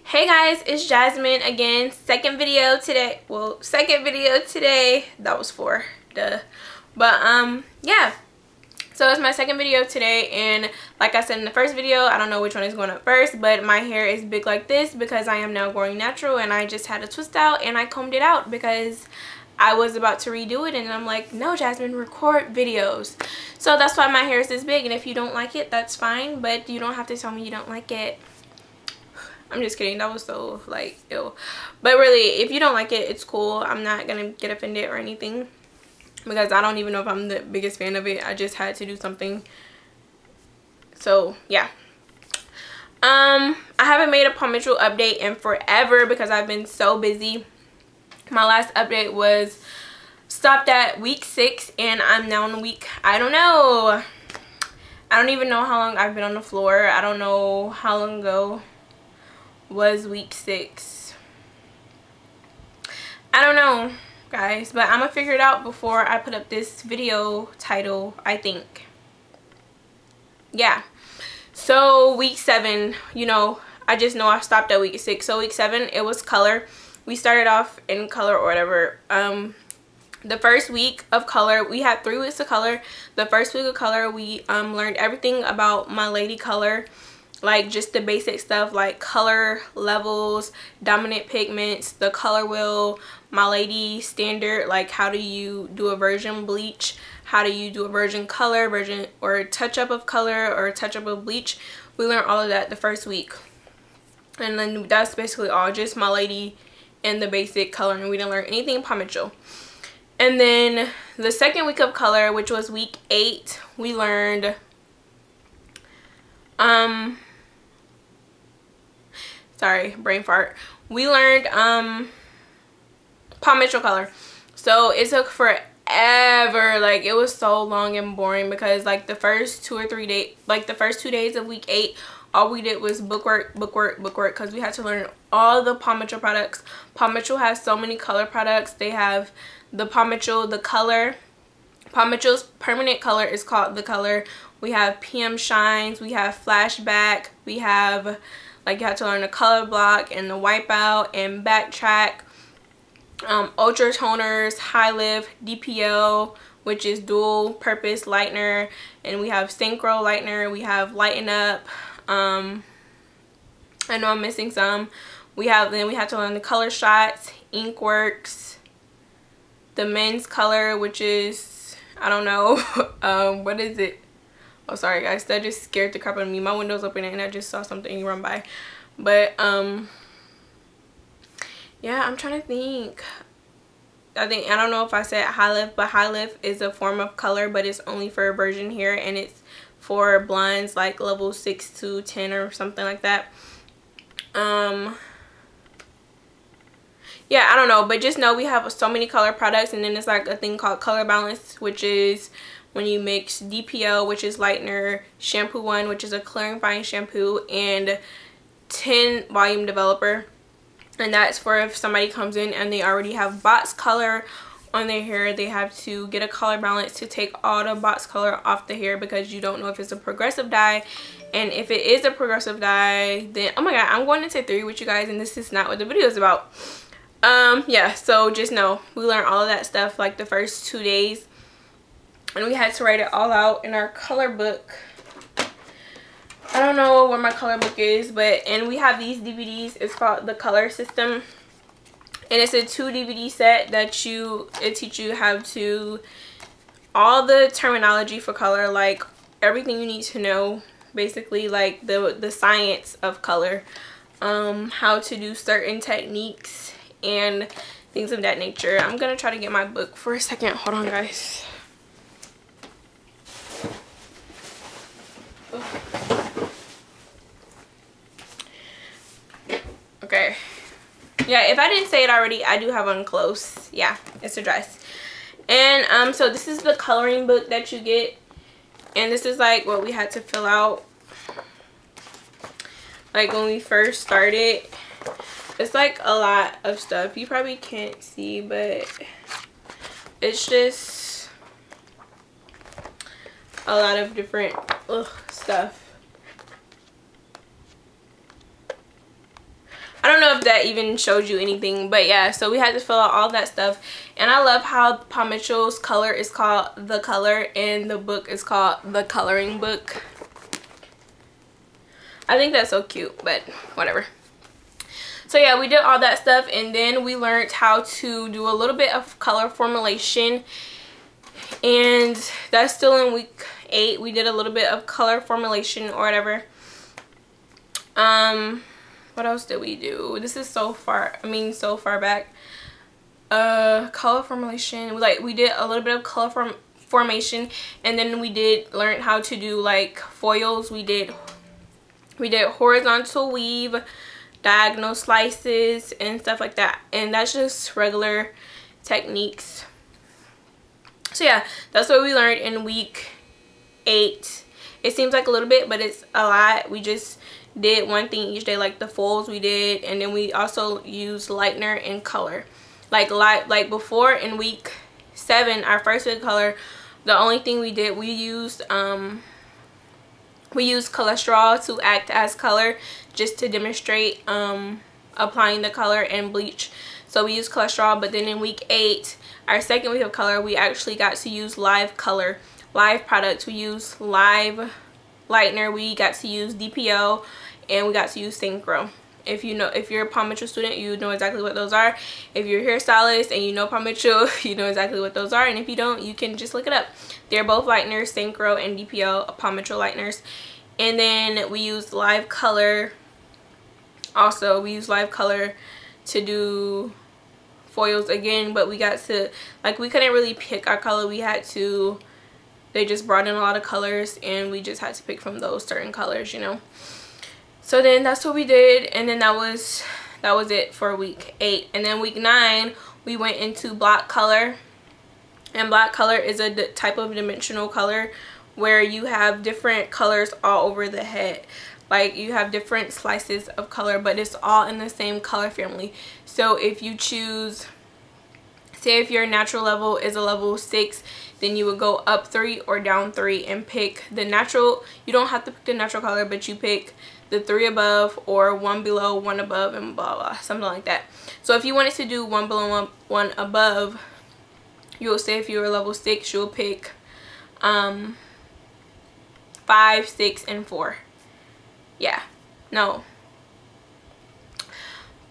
Hey guys, it's Jasmine again. Second video today. Well, second video today. That was 4. Duh. But yeah. So it's my second video today, and like I said in the first video, I don't know which one is going up first, but my hair is big like this because I am now growing natural, and I just had a twist out and I combed it out because I was about to redo it, and I'm like, no, Jasmine, record videos. So that's why my hair is this big, and if you don't like it, that's fine, but you don't have to tell me you don't like it. I'm just kidding. That was so like ill. But really, if you don't like it, it's cool. I'm not gonna get offended or anything because I don't even know if I'm the biggest fan of it. I just had to do something. So yeah. I haven't made a Cosmetology update in forever because I've been so busy. My last update was stopped at week 6, and I'm now on week, I don't know. I don't even know how long I've been on the floor. I don't know how long ago was week 6. I don't know, guys, but I'm gonna figure it out before I put up this video title, I think. Yeah, so week 7, you know, I just know I stopped at week 6. So week 7, it was color. We started off in color or whatever. The first week of color, we had 3 weeks of color. The first week of color, we learned everything about my lady color, like just the basic stuff like color levels, dominant pigments, the color wheel, my lady standard, like how do you do a virgin bleach, how do you do a virgin color, virgin or touch up of color or touch up of bleach. We learned all of that the first week, and then that's basically all, just my lady and the basic color, and we didn't learn anything Cosmetology. And then the second week of color, which was week 8, we learned sorry, brain fart. We learned Cosmetology color. So it took forever. Like, it was so long and boring because like the first 2 or 3 days, like the first 2 days of week 8, all we did was bookwork because we had to learn all the Cosmetology products. Cosmetology has so many color products. They have the Cosmetology, the color. Cosmetology's permanent color is called the color. We have PM shines, we have flashback, we have, like, you have to learn the color block and the wipeout and backtrack, ultra toners, high lift, DPL, which is dual purpose lightener, and we have synchro lightener, we have lighten up. I know I'm missing some. Then we have to learn the color shots, ink works, the men's color, which is, I don't know, what is it? Oh, sorry guys, that just scared the crap out of me. My window's open and I just saw something run by. But yeah, I'm trying to think. I don't know if I said high lift, but high lift is a form of color, but it's only for virgin hair, and it's for blondes like level 6 to 10 or something like that. Yeah, I don't know, but just know we have so many color products, and then it's like a thing called color balance, which is when you mix DPL, which is lightener, shampoo 1, which is a clarifying shampoo, and 10 volume developer. And that's for if somebody comes in and they already have box color on their hair, they have to get a color balance to take all the box color off the hair, because you don't know if it's a progressive dye. And if it is a progressive dye, then oh my god, I'm going into 3 with you guys, and this is not what the video is about. Yeah, so just know we learned all of that stuff like the first 2 days, and we had to write it all out in our color book. I don't know where my color book is, and we have these DVDs. It's called the Color System, and it's a 2 DVD set that it teaches you how to, all the terminology for color, like everything you need to know, basically, like the science of color, how to do certain techniques and things of that nature. I'm gonna try to get my book for a second. Hold on, guys. Okay, yeah, if I didn't say it already, I do have on close. Yeah, it's a dress. And so this is the coloring book that you get, and this is like what we had to fill out like when we first started. It's like a lot of stuff. You probably can't see, but it's just a lot of different stuff. that even showed you anything. But yeah, so we had to fill out all that stuff. And I love how Paw Mitchell's color is called The Color and the book is called The Coloring Book. I think that's so cute, but whatever. So yeah, we did all that stuff, and then we learned how to do a little bit of color formulation, and that's still in week 8. We did a little bit of color formulation or whatever. What else did we do? This is so far back. Color formulation, like we did a little bit of color formation, and then we did learn how to do like foils. We did horizontal weave, diagonal slices, and stuff like that, and that's just regular techniques. So yeah, that's what we learned in week 8. It seems like a little bit, but it's a lot. We just did one thing each day, like the folds we did, and then we also used lightener and color. Like before in week 7, our first week of color, the only thing we did, we used cholesterol to act as color, just to demonstrate applying the color and bleach. So we used cholesterol. But then in week 8, our second week of color, we actually got to use live color, live products. We used live lightener, we got to use DPO, and we got to use Synchro. If you're a Paw Mitchell student, you know exactly what those are. If you're a hairstylist and you know Paw Mitchell, you know exactly what those are. And if you don't, you can just look it up. They're both lighteners, Synchro and DPO, Paw Mitchell lighteners. And then we used live color. Also, we used live color to do foils again, but we got to, like, we couldn't really pick our color. They just brought in a lot of colors, and we just had to pick from those certain colors, you know. So then that's what we did, and then that was it for week 8. And then week 9, we went into block color. And block color is a type of dimensional color where you have different colors all over the head. Like, you have different slices of color, but it's all in the same color family. So if you choose, say if your natural level is a level 6, then you would go up 3 or down 3 and pick the natural. You don't have to pick the natural color, but you pick the 3 above or 1 below, 1 above, and blah blah, something like that. So if you wanted to do 1 below, 1 above, you will say if you were level 6, you'll pick 5, 6, and 4. Yeah, no,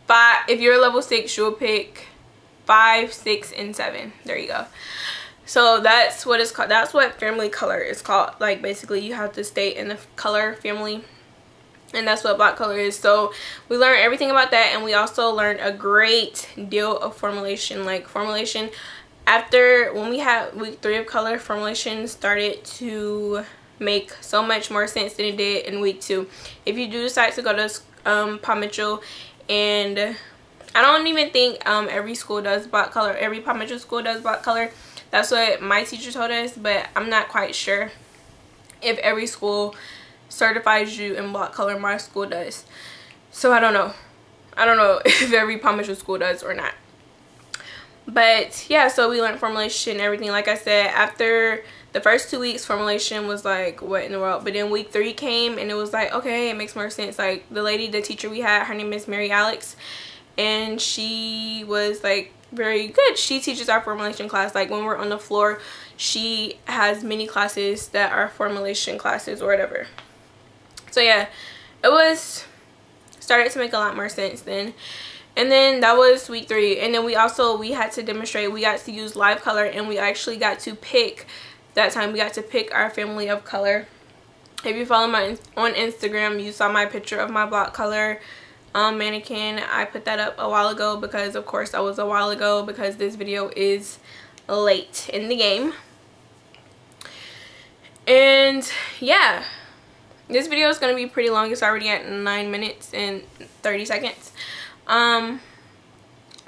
5. If you're level 6, you'll pick 5, 6, and 7. There you go. So that's what it's called. That's what family color is called. Like, basically you have to stay in the color family, and that's what block color is. So we learned everything about that, and we also learned a great deal of formulation. Like, formulation, after when we had week 3 of color, formulation started to make so much more sense than it did in week 2. If you do decide to go to Paw Mitchell, and I don't even think every school does block color, every Paw Mitchell school does block color. That's what my teacher told us, but I'm not quite sure if every school certifies you in block color. My school does, so I don't know if every Paw Mitchell school does or not. But yeah, so we learned formulation and everything. Like I said, after the first 2 weeks, formulation was like, what in the world? But then week 3 came, and it was like, okay, it makes more sense. Like, the teacher we had, her name is Mary Alex, and she was like very good. She teaches our formulation class. Like, when we're on the floor, she has many classes that are formulation classes or whatever. So yeah, it started to make a lot more sense then. And then that was week 3. And then we had to demonstrate. We got to use live color, and we actually got to pick, that time we got to pick our family of color. If you follow me on Instagram, you saw my picture of my block color mannequin. I put that up a while ago because, of course, that was a while ago, because this video is late in the game. And yeah, this video is going to be pretty long. It's already at 9 minutes and 30 seconds. So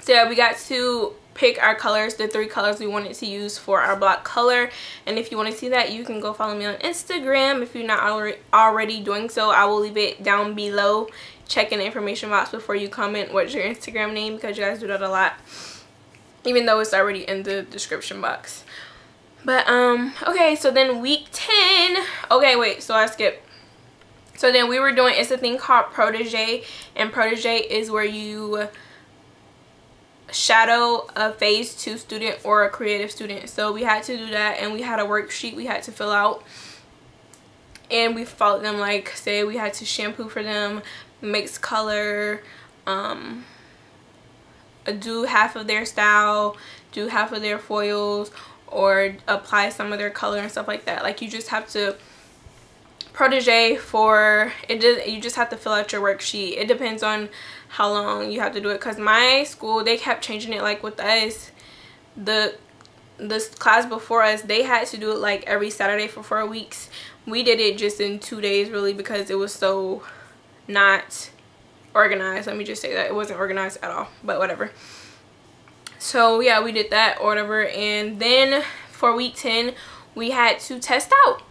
yeah, we got to pick our colors, the 3 colors we wanted to use for our block color. And if you want to see that, you can go follow me on Instagram if you're not already doing so. I will leave it down below. Check in the information box before you comment what's your Instagram name, because you guys do that a lot, even though it's already in the description box. But okay, so then week 10, okay, wait, so I skipped. So then we were doing, it's a thing called protege, and protege is where you shadow a phase 2 student or a creative student. So we had to do that, and we had a worksheet we had to fill out, and we followed them. Like, say we had to shampoo for them, mix color, do half of their style, do half of their foils, or apply some of their color and stuff like that. Like, you just have to protege for it. You just have to fill out your worksheet. It depends on how long you have to do it, because my school, they kept changing it. Like with us, this class before us, they had to do it like every Saturday for 4 weeks. We did it just in 2 days, really, because it was so not organized. Let me just say that it wasn't organized at all, but whatever. So yeah, we did that or whatever. And then for week 10 we had to test out.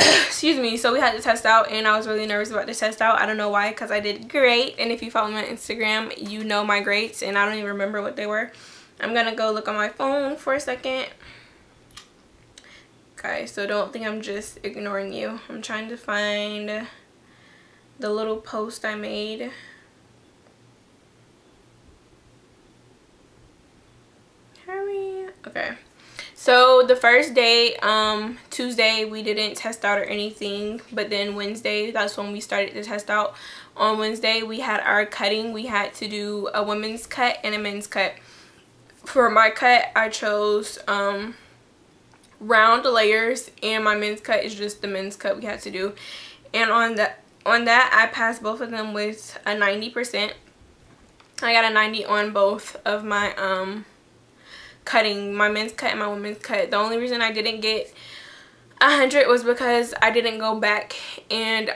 Excuse me. So we had to test out, and I was really nervous about the test out. I don't know why, because I did great, and if you follow me on Instagram, you know my grades, and I don't even remember what they were. I'm gonna go look on my phone for a second, guys, so don't think I'm just ignoring you. I'm trying to find the little post I made. Hurry. Okay. So the first day, Tuesday, we didn't test out or anything, but then Wednesday, that's when we started to test out. On Wednesday, we had our cutting. We had to do a women's cut and a men's cut. For my cut, I chose round layers, and my men's cut is just the men's cut we had to do. And on that, I passed both of them with a 90%. I got a 90 on both of my cutting, my men's cut and my women's cut. The only reason I didn't get 100 was because I didn't go back, and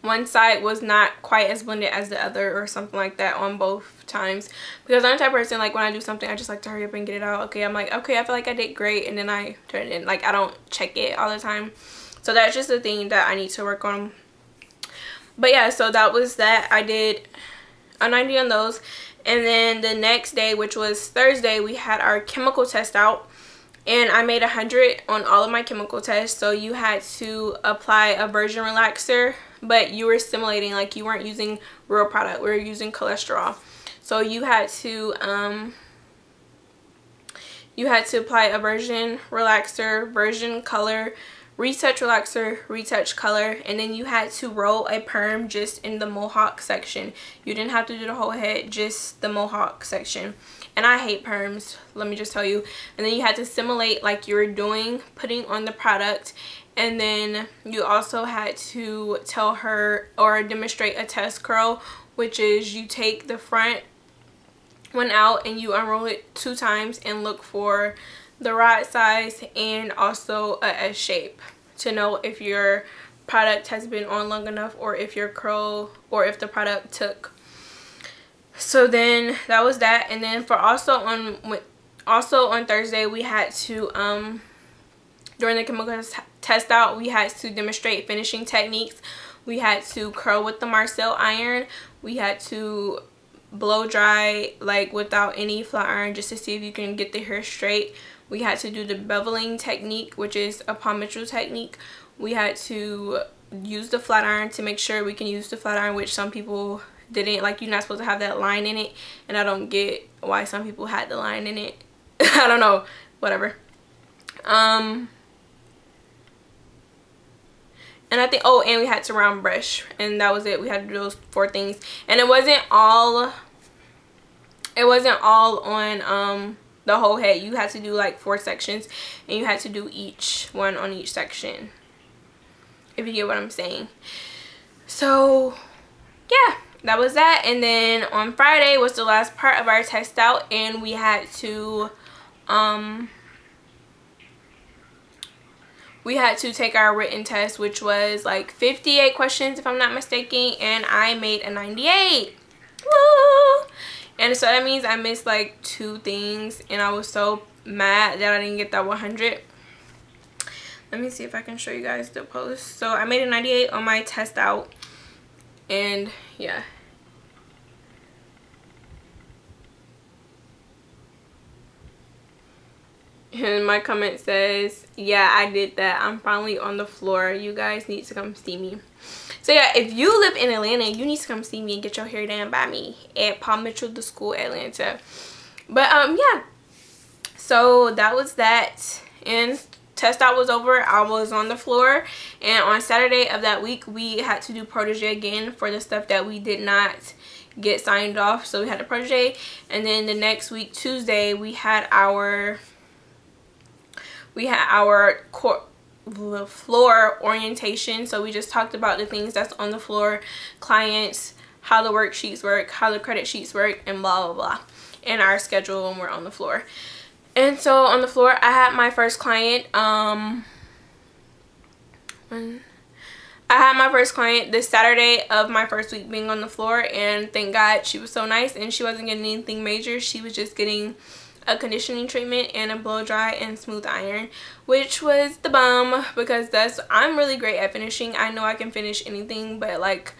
one side was not quite as blended as the other or something like that on both times, because I'm the type of person, like, when I do something, I just like to hurry up and get it out. Okay, I'm like, okay, I feel like I did great, and then I turn it in. Like, I don't check it all the time. So that's just a thing that I need to work on. But yeah, so that was that. I did a 90 on those. And then the next day, which was Thursday, we had our chemical test out, and I made 100 on all of my chemical tests. So you had to apply a virgin relaxer, but you were simulating, like, you weren't using real product. We were using cholesterol. So you had to apply a virgin relaxer, virgin color, retouch relaxer, retouch color, and then you had to roll a perm just in the mohawk section. You didn't have to do the whole head, just the mohawk section. And I hate perms, let me just tell you. And then you had to simulate like you were putting on the product. And then you also had to tell her or demonstrate a test curl, which is you take the front one out and you unroll it 2 times and look for the right size and also a S shape to know if your product has been on long enough or if your curl or if the product took. So then that was that. And then for also on Thursday, we had to during the chemical test out, we had to demonstrate finishing techniques. We had to curl with the Marcel iron. We had to blow dry like without any flat iron, just to see if you can get the hair straight. We had to do the beveling technique, which is a palm Mitchell technique. We had to use the flat iron to make sure we can use the flat iron, which some people didn't. Like, you're not supposed to have that line in it, and I don't get why some people had the line in it. I don't know, whatever. And I think, oh, and we had to round brush, and that was it. We had to do those 4 things, and it wasn't all on the whole head. You had to do like 4 sections, and you had to do each one on each section, if you get what I'm saying. So yeah, that was that. And then on Friday was the last part of our test out, and we had to take our written test, which was like 58 questions if I'm not mistaken, and I made a 98. Woo! And so that means I missed like 2 things, and I was so mad that I didn't get that 100. Let me see if I can show you guys the post. So I made a 98 on my test out, and yeah. And my comment says, yeah, I did that. I'm finally on the floor. You guys need to come see me. So yeah, if you live in Atlanta, you need to come see me and get your hair done by me at Paul Mitchell the School, Atlanta. But yeah, so that was that. And test out was over. I was on the floor, and on Saturday of that week we had to do protege again for the stuff that we did not get signed off. So we had a protege, and then the next week, Tuesday, we had our floor orientation. So we just talked about the things that's on the floor, clients, how the worksheets work, how the credit sheets work, and blah blah blah, and our schedule when we're on the floor. And so on the floor I had my first client this Saturday of my first week being on the floor, and thank God she was so nice, and she wasn't getting anything major. She was just getting a conditioning treatment and a blow dry and smooth iron, which was the bum, because I'm really great at finishing. I know I can finish anything, but like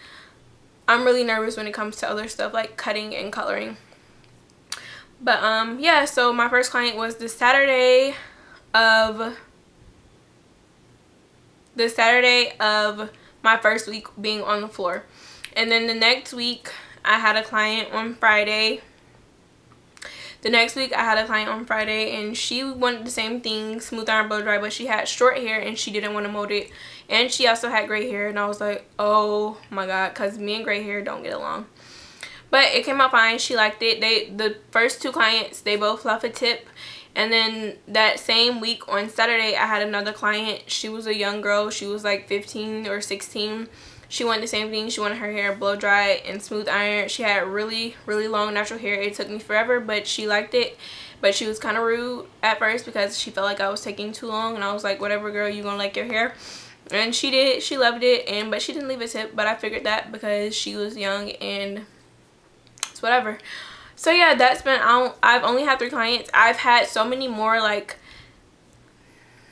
I'm really nervous when it comes to other stuff like cutting and coloring. But yeah, so my first client was the Saturday of my first week being on the floor. And then the next week I had a client on Friday. And she wanted the same thing, smooth iron, blow dry, but she had short hair and she didn't want to mold it, and she also had gray hair, and I was like, oh my god, because me and gray hair don't get along. But it came out fine. She liked it. The first two clients, they both left a tip. And then that same week on Saturday, I had another client. She was a young girl. She was like 15 or 16. She wanted the same thing. She wanted her hair blow dry and smooth iron. She had really, really long natural hair. It took me forever, but she liked it. But she was kind of rude at first because she felt like I was taking too long. And I was like, whatever, girl, you gonna like your hair. And she did. She loved it. But she didn't leave a tip. But I figured that because she was young and it's whatever. So yeah, that's been out. I've only had 3 clients. I've had so many more, like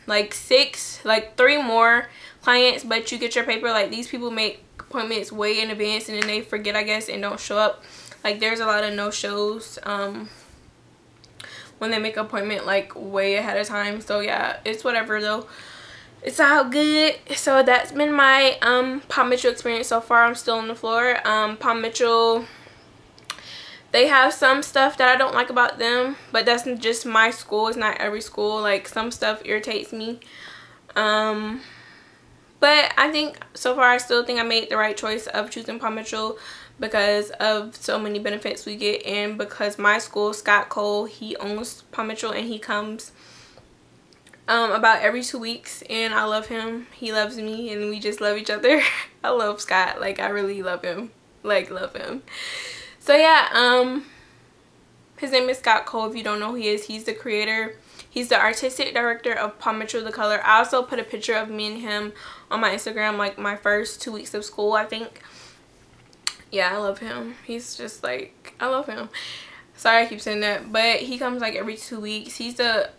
3 more clients, but you get your paper. Like, these people make appointments way in advance and then they forget, I guess, and don't show up. Like, there's a lot of no-shows when they make an appointment like way ahead of time. So yeah, it's whatever though. It's all good. So that's been my Paul Mitchell experience so far. I'm still on the floor. Paul Mitchell, they have some stuff that I don't like about them, but that's just my school. It's not every school. Like, some stuff irritates me. But I think so far I still think I made the right choice of choosing Paul Mitchell because of so many benefits we get, and because my school, Scott Cole, he owns Paul Mitchell and he comes about every 2 weeks, and I love him. He loves me and we just love each other. I love Scott. Like, I really love him. Like, love him. So yeah, his name is Scott Cole. If you don't know who he is, he's the creator. He's the artistic director of Paul Mitchell the Color. I also put a picture of me and him on my Instagram, like my first 2 weeks of school, I think. Yeah, I love him. He's just like, I love him. Sorry I keep saying that, but he comes like every 2 weeks. He's the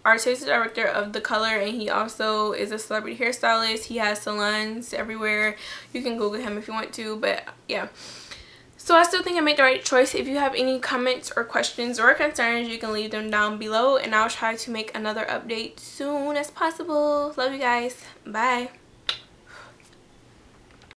artistic director of The Color, and he also is a celebrity hairstylist. He has salons everywhere. You can Google him if you want to, but yeah. So I still think I made the right choice. If you have any comments or questions or concerns, you can leave them down below, and I'll try to make another update soon as possible. Love you guys. Bye.